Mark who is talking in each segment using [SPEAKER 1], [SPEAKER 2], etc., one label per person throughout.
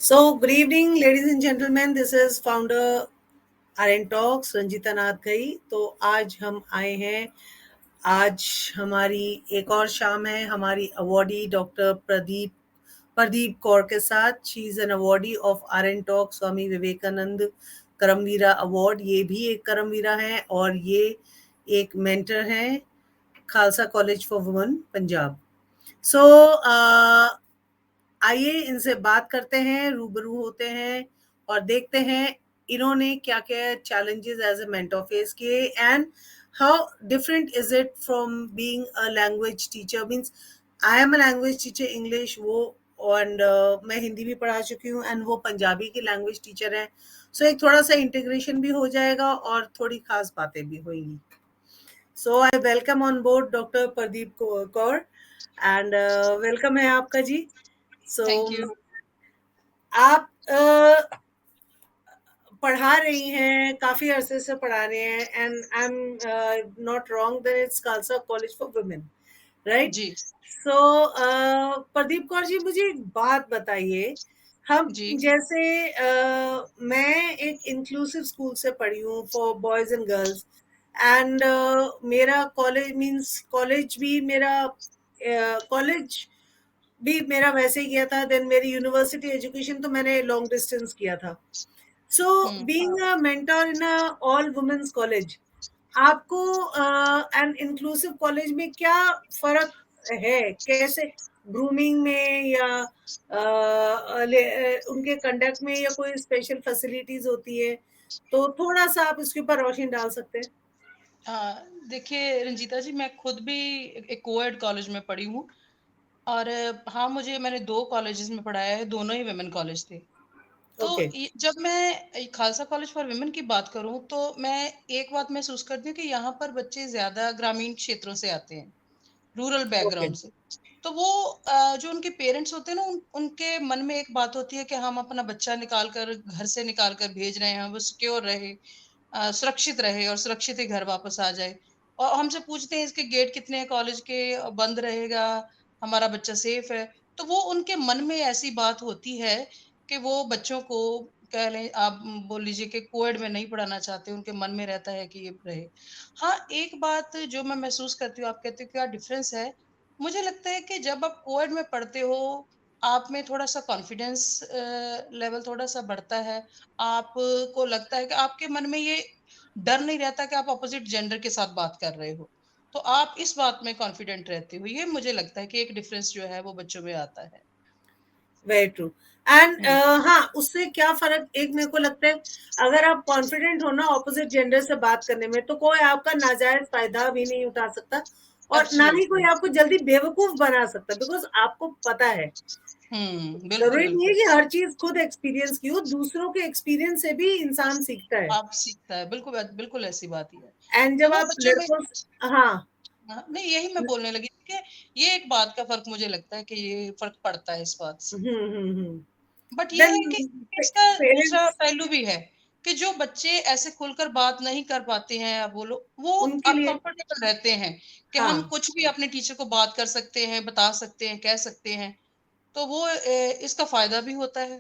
[SPEAKER 1] So, good evening, ladies and gentlemen. This is founder RN Talks, Ranjita नाथ गई। तो आज हम आए हैं, आज हमारी एक और शाम है हमारी अवॉर्डी डॉक्टर प्रदीप कौर के साथ। She is an awardee of RN टॉक स्वामी विवेकानंद करमवीरा अवार्ड। ये भी एक करमवीरा है और ये एक मेंटर हैं Khalsa college for women Punjab. So आइए इनसे बात करते हैं, रूबरू होते हैं और देखते हैं इन्होंने क्या क्या challenges as a mentor face किए and how different is it from being a language teacher. Means I am a language teacher English, वो एंड मैं हिंदी भी पढ़ा चुकी हूँ एंड वो पंजाबी की लैंग्वेज टीचर है। सो एक थोड़ा सा इंटीग्रेशन भी हो जाएगा और थोड़ी खास बातें भी होंगी। So I welcome on board doctor Pradeep Kaur and welcome है आपका जी। So
[SPEAKER 2] thank you.
[SPEAKER 1] आप पढ़ा रही हैं, काफी अरसे से पढ़ा रहे हैं and I am not wrong that it's Khalsa college for women, right?
[SPEAKER 2] जी
[SPEAKER 1] सो प्रदीप कौर जी, मुझे एक बात बताइए। हम
[SPEAKER 2] जी
[SPEAKER 1] जैसे मैं एक इंक्लूसिव स्कूल से पढ़ी हूँ for boys and girls and मेरा कॉलेज मींस कॉलेज भी मेरा कॉलेज भी मेरा वैसे ही किया था। देन मेरी यूनिवर्सिटी एजुकेशन तो मैंने लॉन्ग डिस्टेंस किया था। So being a mentor in a all women's college, आपको एन इंक्लूसिव कॉलेज में क्या फर्क है? कैसे ग्रूमिंग में या उनके कंडक्ट में या कोई स्पेशल फैसिलिटीज होती है? तो थोड़ा सा आप इसके ऊपर रोशनी डाल सकते हैं।
[SPEAKER 2] देखिए रंजीता जी, मैं खुद भी एक कोएड कॉलेज में पढ़ी हूँ। और हाँ, मैंने दो कॉलेजेस में पढ़ाया है, दोनों ही वुमेन कॉलेज थे। तो
[SPEAKER 1] ओके।
[SPEAKER 2] जब मैं खालसा कॉलेज फॉर वुमेन की बात करूँ तो मैं एक बात महसूस करती हूँ कि यहाँ पर बच्चे ज्यादा ग्रामीण क्षेत्रों से आते हैं, रूरल
[SPEAKER 1] ओके।
[SPEAKER 2] बैकग्राउंड से। तो वो जो उनके पेरेंट्स होते हैं ना, उनके मन में एक बात होती है कि हम अपना बच्चा निकाल कर घर से निकाल कर भेज रहे हैं, वो सिक्योर रहे, सुरक्षित रहे और सुरक्षित ही घर वापस आ जाए। और हमसे पूछते हैं इसके गेट कितने हैं कॉलेज के, बंद रहेगा, हमारा बच्चा सेफ है। तो वो उनके मन में ऐसी बात होती है कि वो बच्चों को, कह लें आप, बोल लीजिए कि कोएड में नहीं पढ़ाना चाहते, उनके मन में रहता है कि ये रहे। हाँ, एक बात जो मैं महसूस करती हूँ, आप कहते हो क्या डिफरेंस है, मुझे लगता है कि जब आप कोएड में पढ़ते हो, आप में थोड़ा-सा कॉन्फिडेंस लेवल थोड़ा-सा बढ़ता है। आपको लगता है कि आपके मन में ये डर नहीं रहता कि आप अपोज़िट जेंडर के साथ बात कर रहे हो। तो आप इस बात में कॉन्फिडेंट रहते हो। ये मुझे लगता है कि एक डिफरेंस जो है वो बच्चों में आता है।
[SPEAKER 1] Very true. एंड
[SPEAKER 2] हुँ।
[SPEAKER 1] हाँ, उससे क्या फर्क, एक मेरे को लगता है अगर आप कॉन्फिडेंट हो ना ऑपोजिट जेंडर से बात करने में, तो कोई आपका नाजायज फायदा भी नहीं उठा सकता और ना ही कोई
[SPEAKER 2] एब्सोल्युटली।
[SPEAKER 1] आपको जल्दी बेवकूफ बना सकता, बिकॉज आपको पता है।
[SPEAKER 2] बिल्कुल,
[SPEAKER 1] जरूरी नहीं है
[SPEAKER 2] बिल्कुल।
[SPEAKER 1] कि हर चीज खुद एक्सपीरियंस की हो, दूसरों के एक्सपीरियंस से भी इंसान सीखता है।
[SPEAKER 2] आप सीखता है, बिल्कुल बिल्कुल ऐसी बात ही है।
[SPEAKER 1] एंड
[SPEAKER 2] तो
[SPEAKER 1] जब
[SPEAKER 2] वो
[SPEAKER 1] आप
[SPEAKER 2] बच्चों में,
[SPEAKER 1] लड़कों हाँ।
[SPEAKER 2] हाँ, नहीं यही मैं बोलने लगी थी कि ये एक बात का फ़र्क मुझे लगता है कि ये फ़र्क पड़ता है इस बात से।
[SPEAKER 1] हम्म।
[SPEAKER 2] बट ये है कि
[SPEAKER 1] देन
[SPEAKER 2] इसका दूसरा
[SPEAKER 1] पेरेंट्स,
[SPEAKER 2] पहलू भी है कि जो बच्चे ऐसे खुलकर बात नहीं कर पाते हैं, या बोलो वो
[SPEAKER 1] उनके
[SPEAKER 2] अब
[SPEAKER 1] लिए
[SPEAKER 2] कंफर्टेबल रहते हैं कि हम
[SPEAKER 1] हाँ
[SPEAKER 2] कुछ भी अपने टीचर को बात कर सकते हैं, बता सकते हैं, कह सकते हैं। तो वो इसका फायदा भी होता है,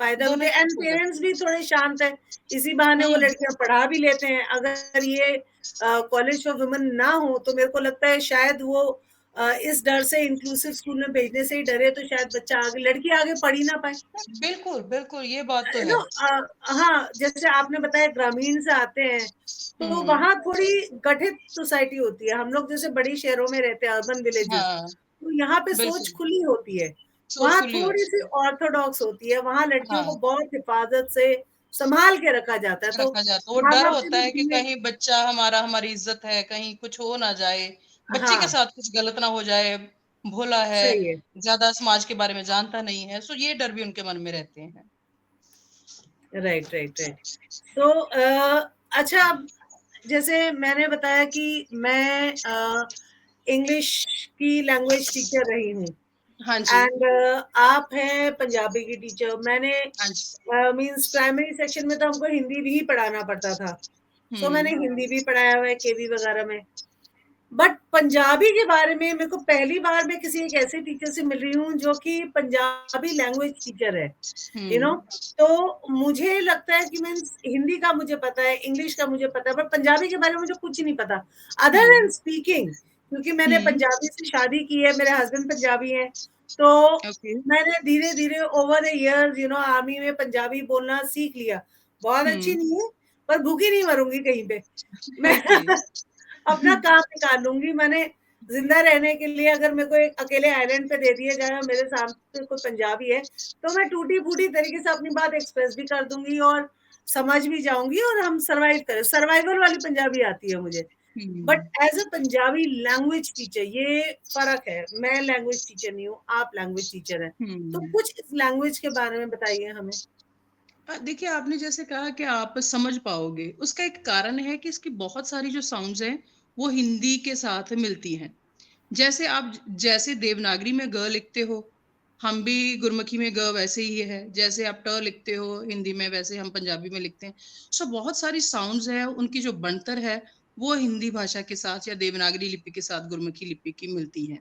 [SPEAKER 1] फायदा भी
[SPEAKER 2] दोनों
[SPEAKER 1] होता
[SPEAKER 2] ही
[SPEAKER 1] है एंड
[SPEAKER 2] कुछ हो
[SPEAKER 1] पेरेंट्स
[SPEAKER 2] जाता
[SPEAKER 1] भी थोड़े शांत है। इसी बहाने
[SPEAKER 2] है।
[SPEAKER 1] वो लड़कियां पढ़ा भी लेते हैं। अगर ये कॉलेज फॉर वुमेन ना हो तो मेरे को लगता है शायद वो इस डर से इंक्लूसिव स्कूल में भेजने से ही डरे, तो शायद बच्चा आगे, लड़की आगे पढ़ ही ना पाए।
[SPEAKER 2] बिल्कुल, बिल्कुल ये बात तो
[SPEAKER 1] नो
[SPEAKER 2] है।
[SPEAKER 1] हाँ, जैसे आपने बताया ग्रामीण से आते हैं, तो
[SPEAKER 2] हुँ,
[SPEAKER 1] वहां थोड़ी गठित सोसाइटी होती है। हम लोग जैसे बड़ी शहरों में रहते हैं, अर्बन विलेजेस,
[SPEAKER 2] हाँ,
[SPEAKER 1] तो यहाँ पे सोच
[SPEAKER 2] बिल्कुल,
[SPEAKER 1] खुली होती है।
[SPEAKER 2] सोच
[SPEAKER 1] वहां
[SPEAKER 2] खुली
[SPEAKER 1] थोड़ी सी
[SPEAKER 2] होती है।
[SPEAKER 1] ऑर्थोडॉक्स होती है, वहां लड़कियों को
[SPEAKER 2] हाँ,
[SPEAKER 1] बहुत हिफाजत से संभाल के रखा जाता है। तो
[SPEAKER 2] रखा जाता है। वो
[SPEAKER 1] माँ
[SPEAKER 2] डर
[SPEAKER 1] बाप की
[SPEAKER 2] होता
[SPEAKER 1] भी
[SPEAKER 2] है कि
[SPEAKER 1] जिम्मे
[SPEAKER 2] कहीं बच्चा हमारा, हमारी इज़्ज़त है, कहीं कुछ हो ना जाए, बच्चे के
[SPEAKER 1] हाँ,
[SPEAKER 2] साथ कुछ गलत ना हो जाए, भोला है,
[SPEAKER 1] सही है।
[SPEAKER 2] ज़्यादा समाज के बारे में जानता नहीं है, सो ये डर भी उनके मन में रहते हैं।
[SPEAKER 1] Right, right, right. तो अच्छा, अब जैसे मैंने बताया कि मैं इंग्लिश की लैंग्वेज टीचर रही हूँ
[SPEAKER 2] हाँ जी,
[SPEAKER 1] एंड आप हैं पंजाबी की टीचर। मैंने
[SPEAKER 2] हाँ जी।
[SPEAKER 1] मींस प्राइमरी सेक्शन में तो हमको हिंदी भी पढ़ाना पड़ता था। सो मैंने
[SPEAKER 2] हुँ,
[SPEAKER 1] हिंदी भी पढ़ाया हुआ है केवी वगैरह में। बट पंजाबी के बारे में मेरे को पहली बार मैं किसी एक ऐसे टीचर से मिल रही हूँ जो कि पंजाबी लैंग्वेज टीचर है, यू नो।
[SPEAKER 2] हुँ,
[SPEAKER 1] तो मुझे लगता है कि मीन्स हिंदी का मुझे पता है, इंग्लिश का मुझे पता है, पर पंजाबी के बारे में मुझे कुछ नहीं पता अदर देन
[SPEAKER 2] हुँ,
[SPEAKER 1] स्पीकिंग, क्योंकि मैंने
[SPEAKER 2] हुँ,
[SPEAKER 1] पंजाबी से शादी की है, मेरे हस्बैंड पंजाबी हैं। तो
[SPEAKER 2] ओके,
[SPEAKER 1] मैंने धीरे धीरे ओवर द इयर्स आर्मी में पंजाबी बोलना सीख लिया। बहुत अच्छी
[SPEAKER 2] हुँ,
[SPEAKER 1] नहीं है, पर भूखी नहीं मरूंगी कहीं पे मैं
[SPEAKER 2] ओके।
[SPEAKER 1] अपना काम निकाल लूंगी। मैंने जिंदा रहने के लिए अगर मेरे को एक अकेले आइलैंड पे दे दिया जाए और मेरे सामने कोई पंजाबी है, तो मैं टूटी फूटी तरीके से अपनी बात एक्सप्रेस भी कर दूंगी और समझ भी जाऊंगी और हम सरवाइव करें। सर्वाइवल वाली पंजाबी आती है मुझे। But
[SPEAKER 2] hmm,
[SPEAKER 1] as a Punjabi language teacher ये फर्क है। मैं लैंग्वेज टीचर नहीं हूँ, आप लैंग्वेज टीचर हैं। तो
[SPEAKER 2] हुँ।
[SPEAKER 1] कुछ इस लैंग्वेज के बारे में बताइए हमें।
[SPEAKER 2] देखिए आपने जैसे कहा कि आप समझ पाओगे, उसका एक कारण है कि इसकी बहुत सारी जो साउंड्स हैं, वो हिंदी के साथ मिलती हैं। जैसे आप जैसे देवनागरी में ग लिखते हो, हम भी गुरमुखी में ग वैसे ही है। जैसे आप ट लिखते हो हिंदी में, वैसे हम पंजाबी में लिखते हैं। सो बहुत सारी साउंड्स हैं, उनकी जो बनतर है, वो हिंदी भाषा के साथ या देवनागरी लिपि के साथ गुरमुखी लिपि की मिलती है।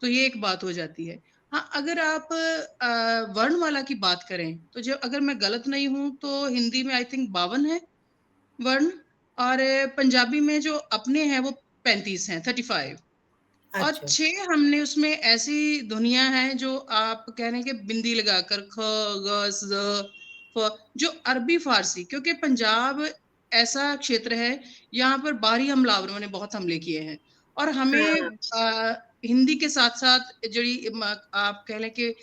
[SPEAKER 2] तो ये एक बात हो जाती है। हाँ, अगर आप वर्णमाला की बात करें, तो जो अगर मैं गलत नहीं हूँ, तो हिंदी में आई थिंक 52 है वर्ण और पंजाबी में जो अपने हैं, वो 35 हैं, 35 और
[SPEAKER 1] अच्छा।
[SPEAKER 2] 6 हमने उसमें ऐसी ध्वनियाँ हैं, जो आप कह रहे हैं कि बिंदी लगाकर ख, ग, ज़, फ जो अरबी फ़ारसी क्योंकि पंजाब ऐसा क्षेत्र है, यहाँ पर बाहरी हमलावरों ने बहुत हमले किए हैं और हमें
[SPEAKER 1] हाँ।
[SPEAKER 2] हिंदी के साथ-साथ जड़ी आप कह लें कि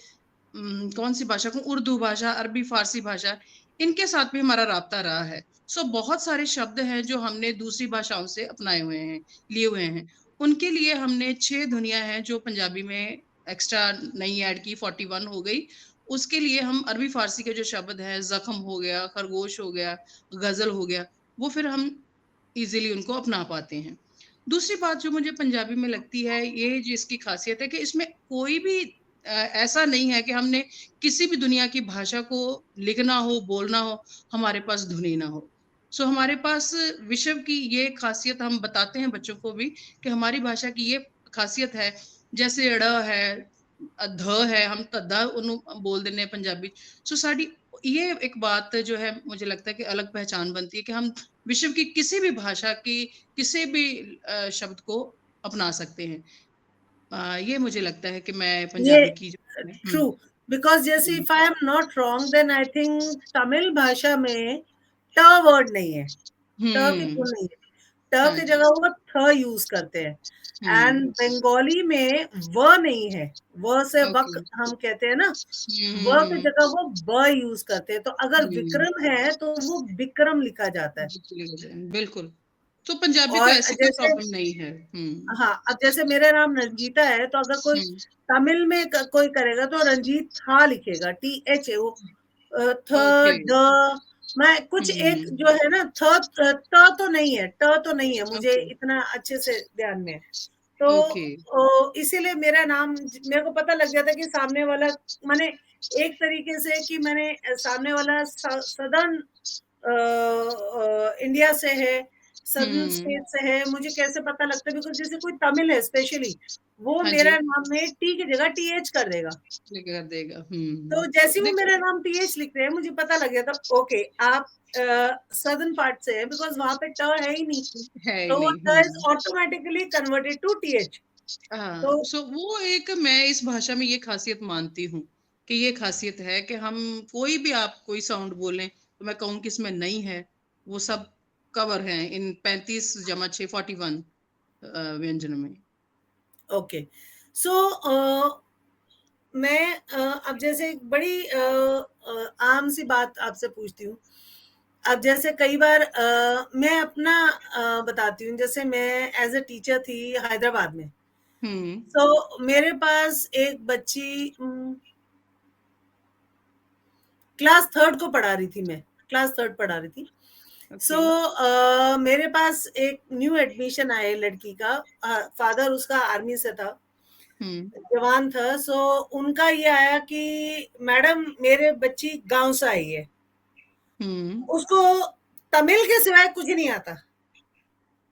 [SPEAKER 2] कौन-सी भाषा को उर्दू भाषा, अरबी फ़ारसी भाषा, इनके साथ भी हमारा राब्ता रहा है। सो बहुत सारे शब्द हैं जो हमने दूसरी भाषाओं से अपनाए हुए हैं, लिए हुए हैं। उनके लिए हमने 6 ध्वनियाँ हैं जो पंजाबी में एक्स्ट्रा नई ऐड की 41 हो गई। उसके लिए हम अरबी फ़ारसी के जो शब्द हैं, ज़ख्म हो गया, खरगोश हो गया, ग़ज़ल हो गया, वो फिर हम ईज़िली उनको अपना पाते हैं। दूसरी बात जो मुझे पंजाबी में लगती है, ये जो इसकी ख़ासियत है कि इसमें कोई भी ऐसा नहीं है कि हमने किसी भी दुनिया की भाषा को लिखना हो, बोलना हो, हमारे पास धुनी ना हो। सो हमारे पास विश्व की ये ख़ासियत हम बताते हैं बच्चों को भी कि हमारी भाषा की ये ख़ासियत है, जैसे ड़ है, ध है, हम ਧੱਧਾ ਉਹਨੂੰ बोल देने हैं पंजाबी। सो साडी ये एक बात जो है मुझे लगता है कि अलग पहचान बनती है कि हम विश्व की किसी भी भाषा की किसी भी शब्द को अपना सकते हैं। ये मुझे लगता है कि मैं
[SPEAKER 1] ये
[SPEAKER 2] पंजाबी की जो
[SPEAKER 1] ट्रू, बिकॉज जैसे
[SPEAKER 2] हुँ,
[SPEAKER 1] if I am not wrong then I think Tamil भाषा में ट वर्ड नहीं है, ट की
[SPEAKER 2] हुँ,
[SPEAKER 1] धुन नहीं है। ट
[SPEAKER 2] हाँ
[SPEAKER 1] की
[SPEAKER 2] जी,
[SPEAKER 1] जगह वो थ यूज करते हैं। एंड
[SPEAKER 2] हुँ,
[SPEAKER 1] बंगाली में व नहीं है, व से
[SPEAKER 2] ओके,
[SPEAKER 1] वक हम कहते हैं ना,
[SPEAKER 2] हुँ,
[SPEAKER 1] व की
[SPEAKER 2] हुँ,
[SPEAKER 1] जगह वो ब यूज करते हैं। तो अगर
[SPEAKER 2] हुँ,
[SPEAKER 1] विक्रम है तो वो विक्रम लिखा जाता है।
[SPEAKER 2] बिल्कुल, तो पंजाबी को
[SPEAKER 1] और
[SPEAKER 2] ऐसी कोई
[SPEAKER 1] जैसे
[SPEAKER 2] प्रॉब्लम नहीं है। हुँ,
[SPEAKER 1] हाँ, अब जैसे मेरा नाम रंजीता है, तो अगर कोई
[SPEAKER 2] हुँ,
[SPEAKER 1] तमिल में कोई करेगा तो रंजीत था लिखेगा, TH है वो। थ
[SPEAKER 2] ओके,
[SPEAKER 1] ड मैं कुछ एक
[SPEAKER 2] हुँ,
[SPEAKER 1] जो है ना त तो नहीं है, ट तो नहीं है, मुझे
[SPEAKER 2] ओके,
[SPEAKER 1] इतना अच्छे से ध्यान में है। तो
[SPEAKER 2] ओके,
[SPEAKER 1] इसीलिए मेरा नाम मेरे को पता लग गया था कि सामने वाला, माने एक तरीके से कि मैंने सामने वाला सदर्न इंडिया से है, सदर्न
[SPEAKER 2] हुँ,
[SPEAKER 1] स्टेट से है, मुझे कैसे पता लगता है? बिकॉज़ जैसे कोई तमिल है स्पेशली, वो
[SPEAKER 2] हाँ
[SPEAKER 1] मेरा
[SPEAKER 2] जी,
[SPEAKER 1] नाम में टी की जगह TH कर देगा।
[SPEAKER 2] कर देगा,
[SPEAKER 1] तो जैसे ही वो
[SPEAKER 2] देखो
[SPEAKER 1] मेरा नाम TH लिख रहे हैं, मुझे पता लग गया था, ओके, आप सदर्न पार्ट से हैं, बिकॉज़ वहाँ पे ट है ही नहीं।
[SPEAKER 2] है ही
[SPEAKER 1] तो वो
[SPEAKER 2] नहीं,
[SPEAKER 1] ट is automatically converted to TH।
[SPEAKER 2] हाँ,
[SPEAKER 1] तो
[SPEAKER 2] सो वो एक मैं इस भाषा में ये ख़ासियत मानती हूँ, कि ये ख़ासियत है कि हम कोई भी आप कोई साउंड बोलें, तो मैं कहूँ कि इसमें नहीं है, वो सब कवर हैं इन 35 जमा 6 41 व्यंजनों में।
[SPEAKER 1] ओके, सो मैं अब जैसे एक बड़ी आम सी बात आपसे पूछती हूँ। अब जैसे कई बार मैं अपना बताती हूँ। जैसे मैं एज अ टीचर थी हैदराबाद में।
[SPEAKER 2] हुँ,
[SPEAKER 1] तो मेरे पास एक बच्ची क्लास थर्ड को पढ़ा रही थी। मैं क्लास थर्ड पढ़ा रही थी। सो
[SPEAKER 2] ओके,
[SPEAKER 1] मेरे पास एक न्यू एडमिशन आए लड़की का। फादर उसका आर्मी से था,
[SPEAKER 2] हुँ,
[SPEAKER 1] जवान था। सो उनका ये आया कि मैडम मेरे बच्ची गांव से आई है,
[SPEAKER 2] हुँ,
[SPEAKER 1] उसको तमिल के सिवाय कुछ नहीं आता,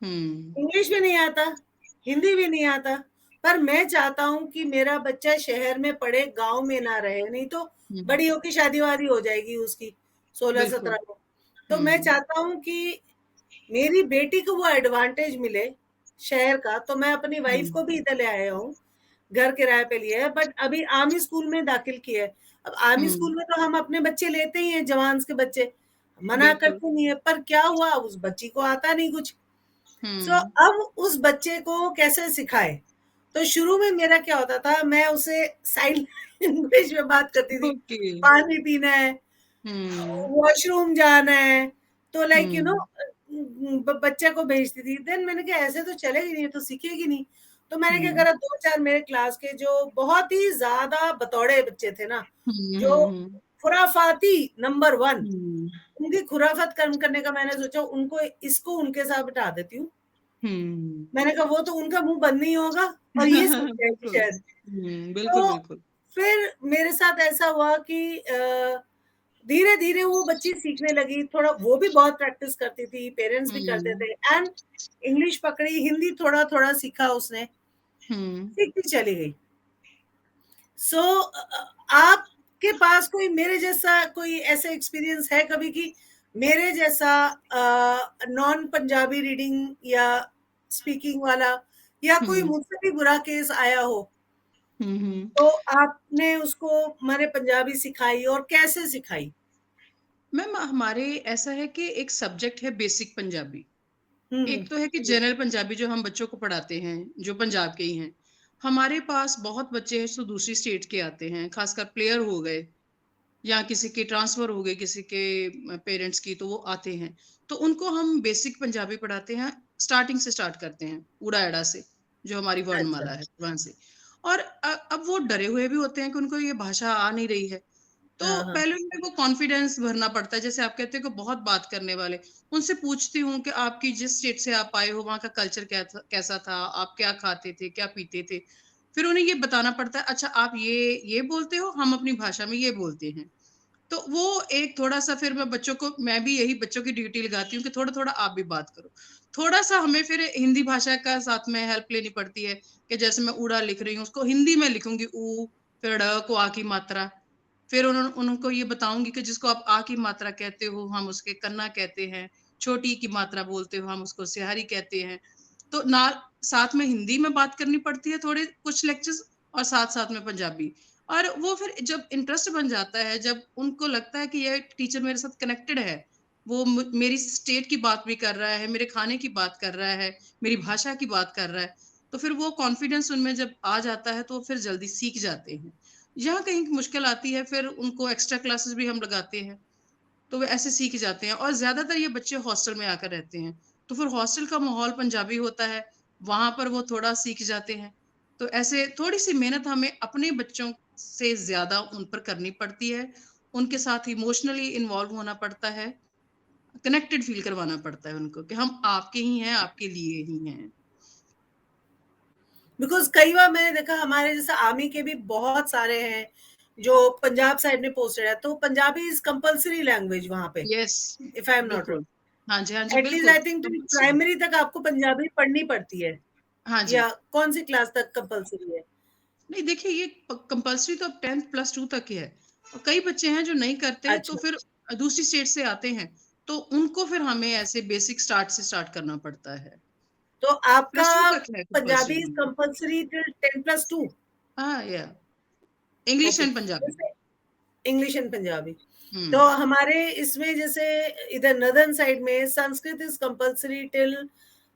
[SPEAKER 2] हुँ,
[SPEAKER 1] इंग्लिश भी नहीं आता, हिंदी भी नहीं आता। पर मैं चाहता हूँ कि मेरा बच्चा शहर में पढ़े, गांव में ना रहे, नहीं तो
[SPEAKER 2] हुँ,
[SPEAKER 1] बड़ी होके शादी वादी हो जाएगी उसकी 16-17
[SPEAKER 2] बिल्कुल।
[SPEAKER 1] में। तो मैं
[SPEAKER 2] हुँ,
[SPEAKER 1] चाहता हूँ कि मेरी बेटी को वो एडवांटेज मिले शहर का, तो मैं अपनी वाइफ
[SPEAKER 2] हुँ,
[SPEAKER 1] को भी इधर ले आया हूँ, घर किराए पे लिया है, बट अभी आर्मी स्कूल में दाखिल किया है। अब आर्मी
[SPEAKER 2] हुँ,
[SPEAKER 1] स्कूल में तो हम अपने बच्चे लेते ही हैं, जवान्स के बच्चे, मना
[SPEAKER 2] बिल्कुल।
[SPEAKER 1] करते नहीं है, पर क्या हुआ, उस बच्ची को आता नहीं कुछ। सो
[SPEAKER 2] हुँ,
[SPEAKER 1] अब उस बच्चे को कैसे सिखाए? तो शुरू में मेरा क्या होता था, मैं उसे साइन लैंग्वेज में बात करती थी,
[SPEAKER 2] ओके।
[SPEAKER 1] पानी पीना है,
[SPEAKER 2] हुँ,
[SPEAKER 1] वॉशरूम जाना है, तो लाइक
[SPEAKER 2] हुँ,
[SPEAKER 1] बच्चे को भेजती थी। देन मैंने कहा ऐसे तो चलेगी नहीं, तो सीखेगी नहीं। तो मैंने क्या
[SPEAKER 2] हुँ,
[SPEAKER 1] करा, 2-4 मेरे क्लास के जो बहुत ही ज्यादा बतौड़े बच्चे थे ना,
[SPEAKER 2] हुँ,
[SPEAKER 1] जो
[SPEAKER 2] हुँ, हुँ,
[SPEAKER 1] खुराफाती नंबर 1,
[SPEAKER 2] हुँ,
[SPEAKER 1] उनकी खुराफत कम करने का मैंने सोचा, उनको इसको उनके साथ बिठा देती हूँ।
[SPEAKER 2] हुँ।
[SPEAKER 1] मैंने कहा वो तो उनका मुंह बंद नहीं होगा और ये सीख जाएगी
[SPEAKER 2] बिल्कुल।
[SPEAKER 1] शायद।
[SPEAKER 2] बिल्कुल,
[SPEAKER 1] तो
[SPEAKER 2] बिल्कुल।
[SPEAKER 1] फिर मेरे साथ ऐसा हुआ कि धीरे धीरे वो बच्ची सीखने लगी, थोड़ा वो भी बहुत प्रैक्टिस करती थी, पेरेंट्स भी करते
[SPEAKER 2] हुँ,
[SPEAKER 1] थे, एंड इंग्लिश पकड़ी, हिंदी थोड़ा थोड़ा सीखा उसने,
[SPEAKER 2] हुँ।
[SPEAKER 1] सीखती चली गई। सो आपके पास कोई मेरे जैसा कोई ऐसा एक्सपीरियंस है कभी कि मेरे जैसा नॉन पंजाबी रीडिंग या स्पीकिंग वाला, या कोई
[SPEAKER 2] हुँ,
[SPEAKER 1] मुझसे भी बुरा केस आया हो,
[SPEAKER 2] हुँ, हुँ।
[SPEAKER 1] तो आपने उसको मैंने पंजाबी सिखाई और कैसे सिखाई?
[SPEAKER 2] मैम हमारे ऐसा है कि एक सब्जेक्ट है बेसिक पंजाबी।
[SPEAKER 1] हम्म।
[SPEAKER 2] एक तो है कि जनरल पंजाबी जो हम बच्चों को पढ़ाते हैं, जो पंजाब के ही हैं। हमारे पास बहुत बच्चे हैं जो दूसरी स्टेट के आते हैं, खासकर प्लेयर हो गए या किसी के ट्रांसफर हो गए, किसी के पेरेंट्स की तो वो आते हैं। तो उनको हम बेसिक पंजाबी पढ़ाते हैं, स्टार्टिंग से स्टार्ट करते हैं, ऊड़ा एड़ा से, जो हमारी
[SPEAKER 1] अच्छा।
[SPEAKER 2] वर्णमाला है, वहाँ से। और अब वो डरे हुए भी होते हैं कि उनको ये भाषा आ नहीं रही है। तो
[SPEAKER 1] हाँ, हाँ।
[SPEAKER 2] पहले उनमें वो कॉन्फिडेंस भरना पड़ता है, जैसे आप कहते हो कि बहुत बात करने वाले। उनसे पूछती हूँ कि आपकी जिस स्टेट से आप आए हो, वहाँ का कल्चर कैसा था? आप क्या खाते थे, क्या पीते थे? फिर उन्हें ये बताना पड़ता है, अच्छा आप ये बोलते हो, हम अपनी भाषा में ये बोलते हैं। तो वो एक थोड़ा-सा फिर मैं भी यही बच्चों की ड्यूटी लगाती हूँ कि थोड़ा-थोड़ा आप भी बात करो। थोड़ा-सा हमें फिर हिंदी भाषा का साथ में हेल्प लेनी पड़ती है कि जैसे मैं ऊड़ा लिख रही हूँ, उसको हिंदी में लिखूँगी ऊ, फिर ड़ को आ की मात्रा। फिर उनको ये बताऊँगी कि जिसको आप आ की मात्रा कहते हो, हम उसके कन्ना कहते हैं। छोटी की मात्रा बोलते हो, हम उसको स्यारी कहते हैं। तो ना साथ में हिंदी में बात करनी पड़ती है थोड़े कुछ लेक्चर्स और साथ-साथ में पंजाबी। और वो फिर जब इंटरेस्ट बन जाता है, जब उनको लगता है कि ये टीचर मेरे साथ कनेक्टेड है, वो मेरी स्टेट की बात भी कर रहा है, मेरे खाने की बात कर रहा है, मेरी भाषा की बात कर रहा है, तो फिर वो कॉन्फिडेंस उनमें जब आ जाता है, तो फिर जल्दी सीख जाते हैं। यहाँ कहीं मुश्किल आती है, फिर उनको एक्स्ट्रा क्लासेस भी हम लगाते हैं, तो वो ऐसे सीख जाते हैं और ज़्यादातर ये बच्चे हॉस्टल में आकर रहते हैं, तो फिर हॉस्टल का माहौल पंजाबी होता है, वहाँ पर वो थोड़ा सीख जाते हैं। तो ऐसे थोड़ी-सी मेहनत हमें अपने बच्चों से ज़्यादा उन पर करनी पड़ती है, उनके साथ इमोशनली इन्वॉल्व होना पड़ता है, कनेक्टेड फ़ील करवाना पड़ता है उनको कि हम आपके ही हैं, आपके लिए ही हैं।
[SPEAKER 1] बिकॉज कई बार मैंने देखा हमारे जैसे आर्मी के भी बहुत सारे हैं जो पंजाब साइड में पोस्टेड है, तो पंजाबी इज कंपल्सरी लैंग्वेज वहां पे,
[SPEAKER 2] yes,
[SPEAKER 1] if I am not
[SPEAKER 2] बिल्कुल।
[SPEAKER 1] रॉन्ग।
[SPEAKER 2] हाँ जी,
[SPEAKER 1] एटलीस्ट
[SPEAKER 2] बिल्कुल,
[SPEAKER 1] आई थिंक
[SPEAKER 2] कंपल्सरी।
[SPEAKER 1] प्राइमरी तक आपको पंजाबी पढ़नी पड़ती है,
[SPEAKER 2] हाँ जी।
[SPEAKER 1] या कौन सी क्लास तक कंपल्सरी है?
[SPEAKER 2] नहीं देखिए ये कंपल्सरी तो अब 10th प्लस 2 तक ही है। और कई बच्चे हैं जो नहीं करते तो
[SPEAKER 1] अच्छा,
[SPEAKER 2] फिर दूसरी स्टेट से आते हैं, तो उनको फिर हमें ऐसे बेसिक स्टार्ट से स्टार्ट करना पड़ता है।
[SPEAKER 1] तो आपका
[SPEAKER 2] प्लस 2 तक है कंपल्सरी
[SPEAKER 1] पंजाबी इज
[SPEAKER 2] हमारा।
[SPEAKER 1] Compulsory till 10+2?
[SPEAKER 2] हाँ, या इंग्लिश
[SPEAKER 1] ओके,
[SPEAKER 2] एंड पंजाबी।
[SPEAKER 1] जैसे इंग्लिश एंड पंजाबी।
[SPEAKER 2] हुँ,
[SPEAKER 1] तो हमारे इसमें जैसे इधर नदर्न साइड में Sanskrit is compulsory till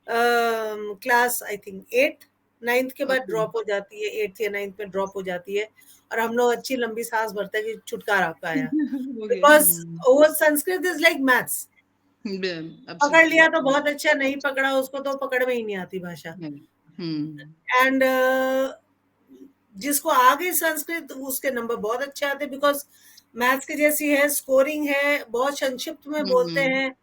[SPEAKER 1] class I think 8, 9th के बाद
[SPEAKER 2] ओके।
[SPEAKER 1] ड्रॉप हो जाती है, 8th या 9th में ड्रॉप हो जाती है, और हम लोग अच्छी लंबी सांस भरते हैं कि छुटकारा पाया।
[SPEAKER 2] हो गया।
[SPEAKER 1] बिकॉज वो संस्कृत इज लाइक मैथ्स, पकड़
[SPEAKER 2] एब्सोल्युटली।
[SPEAKER 1] लिया तो बहुत अच्छा, नहीं पकड़ा उसको तो पकड़ में ही नहीं आती भाषा।
[SPEAKER 2] हुँ, हुँ,
[SPEAKER 1] एंड जिसको आ गई संस्कृत उसके नंबर बहुत अच्छे आते, बिकॉज मैथ्स के जैसी है, स्कोरिंग है, बहुत संक्षिप्त में बोलते
[SPEAKER 2] हुँ,
[SPEAKER 1] हैं।